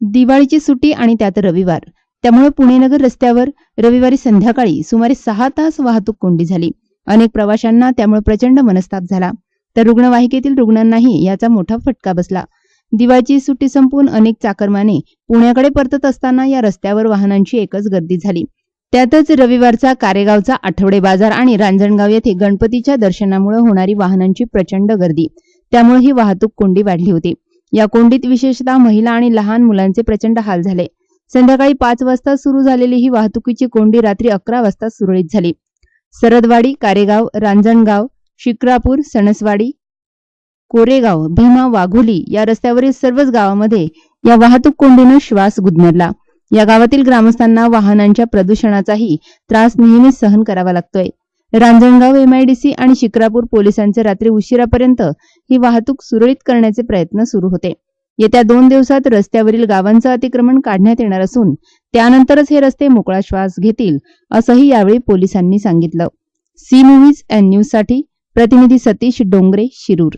दिवाळीची सुट्टी आणि त्यात रविवार, त्यामुळे पुणे-नगर रस्त्यावर रविवारी संध्याकाळी सुमारे 6 तास वाहतूक कोंडी झाली. अनेक प्रवाशांना त्यामुळे प्रचंड मनस्ताप झाला, तर रुग्णवाहिकेतील रुग्णांनाही याचा मोठा फटका बसला. दिवाळीची सुट्टी संपवून अनेक चाकरमाने पुण्याकडे परतत असताना या रस्त्यावर वाहनांची एकच गर्दी झाली. त्यातच रविवारचा कारेगावचा आठवडे बाजार आणि रांजणगाव येथे गणपतीच्या दर्शनामुळे होणारी वाहनांची प्रचंड गर्दी, त्यामुळे ही वाहतूक कोंडी वाढली होती. या कोंडीत विशेषतः महिला आणि लहान मुलांचे प्रचंड हाल झाले. संध्याकाळी 5 वाजता सुरू झालेली ही वाहतुकीची कोंडी रात्री 11 वाजता सुरळीत झाली. सरदवाडी, कारेगाव, रांजणगाव, शिक्रापूर, सणसवाडी, कोरेगाव, भीमा, वाघोली या रस्त्यावरील सर्वच गावांमध्ये या वाहतूक कोंडीने श्वास गुदमरला. या गावातील ग्रामस्थांना वाहनांच्या प्रदूषणाचाही त्रास नेहमीच सहन करावा लागतोय. रांजणगाव एमआयडीसी आणि शिक्रापूर पोलिसांचे रात्री उशिरापर्यंत ही वाहतूक सुरळीत करण्याचे प्रयत्न सुरू होते. येत्या 2 दिवसात रस्त्यावरील गावांचं अतिक्रमण काढण्यात येणार असून त्यानंतरच हे रस्ते मोकळा श्वास घेतील, असंही यावेळी पोलिसांनी सांगितलं. सी मूव्हीज एन न्यूज साठी प्रतिनिधी सतीश डोंगरे, शिरूर.